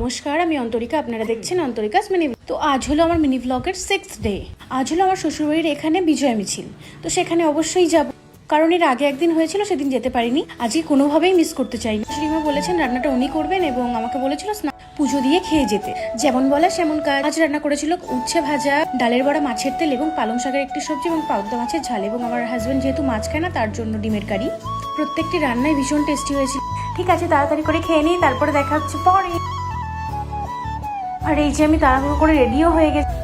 নমস্কার, আমি অন্তরিকা। আপনারা দেখছেন অন্তরিকাস মিনি। তো আজ হলো আমার মিনি ব্লগের 6th ডে। আজ হলো আমার শ্বশুরবাড়ির এখানে বিজয় মিছিল। তো সেখানে অবশ্যই যাব, কারণ এর আগে একদিন হয়েছিল, সেদিন যেতে পারিনি। আজকে কোনোভাবেই মিস করতে চাইনি। শ্রীমা বলেছেন রান্নাটা উনি করবেন এবং আমাকে বলেছিল পুজো দিয়ে খেয়ে যেতে। যেমন বলা সেমন কাজ। আজ রান্না করেছিল উচ্ছে ভাজা, ডালের বড়া, মাছের তেল এবং পালং শাকের একটি সবজি এবং পাউদা মাছের ঝাল। এবং আমার হাজবেন্ড যেহেতু মাছ খায় না, তার জন্য ডিমের কারি। প্রত্যেকটি রান্নাই ভীষণ টেস্টি হয়েছিল। ঠিক আছে, তাড়াতাড়ি করে খেয়ে নিই, তারপরে দেখা হচ্ছে পরে। আর এই যে আমি তাড়াহুড়ো করে রেডিও হয়ে গেছি,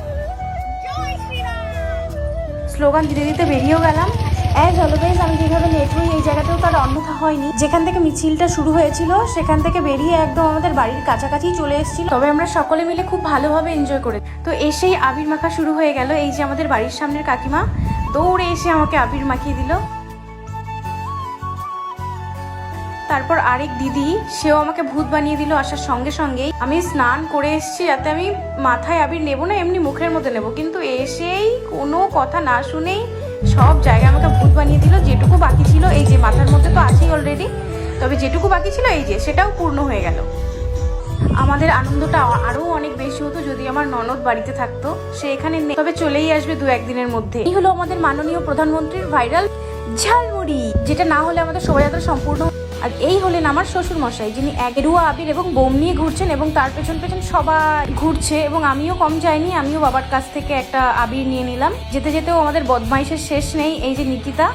স্লোগান দিতে দিতে বেরিয়েও গেলাম। অ্যাজ অলওয়েজ আমি যেভাবে লেট হই, এই জায়গাতেও তার অন্যথা হয়নি। যেখান থেকে মিছিলটা শুরু হয়েছিল সেখান থেকে বেরিয়ে একদম আমাদের বাড়ির কাছাকাছি চলে এসেছিল। তবে আমরা সকলে মিলে খুব ভালোভাবে এনজয় করে। তো এসেই আবির মাখা শুরু হয়ে গেল। এই যে আমাদের বাড়ির সামনের কাকিমা দৌড়ে এসে আমাকে আবির মাখিয়ে দিল। তারপর আরেক দিদি, সেও আমাকে ভূত বানিয়ে দিল আসার সঙ্গে সঙ্গেই। আমি স্নান করে এসেছি যাতে আমি মাথায় আবির নেবো না, এমনি মুখের মধ্যে নেবো, কিন্তু এসেই কোনো কথা না শুনেই সব জায়গায় আমাকে ভূত বানিয়ে দিল। যেটুকু বাকি ছিল, এই যে মাথার মধ্যে তো আছেই অলরেডি, তবে যেটুকু বাকি ছিল এই যে সেটাও পূর্ণ হয়ে গেল। আমাদের আনন্দটা আরও অনেক বেশি হতো যদি আমার ননদ বাড়িতে থাকতো। সে এখানে নেই, তবে চলেই আসবে 2-1 দিনের মধ্যে। এই হলো আমাদের মাননীয় প্রধানমন্ত্রীর ভাইরাল ঝালমুড়ি, যেটা না হলে আমাদের শোভাযাত্রা সম্পূর্ণ। আর এই হলেন আমার শ্বশুর মশাই, যিনি গেরুয়া আবির এবং বোম নিয়ে ঘুরছেন এবং তার পেছন পেছন সবাই ঘুরছে। এবং আমিও কম যাইনি, আমিও বাবার কাছ থেকে একটা আবির নিয়ে নিলাম। যেতে যেতেও আমাদের বদমাইশের শেষ নেই। এই যে নিকিতা,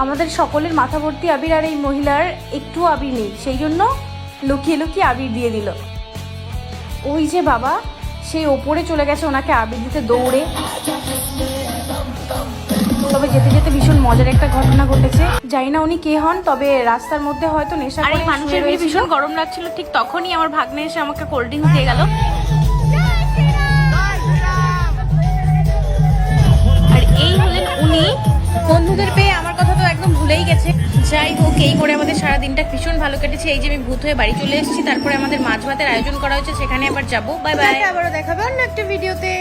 আমাদের সকলের মাথা ভর্তি আবির, আর এই মহিলার একটু আবির নেই, সেই জন্য লুকিয়ে লুকিয়ে আবির দিয়ে দিল। ওই যে বাবা, সেই ওপরে চলে গেছে ওনাকে আবির দিতে দৌড়ে। তবে যেতে যেতে ভীষণ মজার একটা ঘটনা ঘটেছে। জানি না উনি কে হন, তবে রাস্তার মধ্যে হয়তো নেশা করে মানুষের ভীষণ গরম লাগছিল। ঠিক তখনই আমার ভাগ্নে এসে আমাকে কোল্ড ড্রিঙ্কস দিয়ে গেল। আর এই হলেন উনি। বন্ধুদের পেয়ে আমার কথা তো একদম ভুলেই গেছে। যাই হোক, এই করে আমাদের সারা দিনটা ভীষণ ভালো কেটেছে। এই যে আমি ভূত হয়ে বাড়ি চলে এসেছি, তারপরে আমাদের মাছ ভাতের আয়োজন করা হয়েছে, সেখানে আবার যাবো। বাই বাই, আবারও দেখাবে অন্য একটা ভিডিওতে।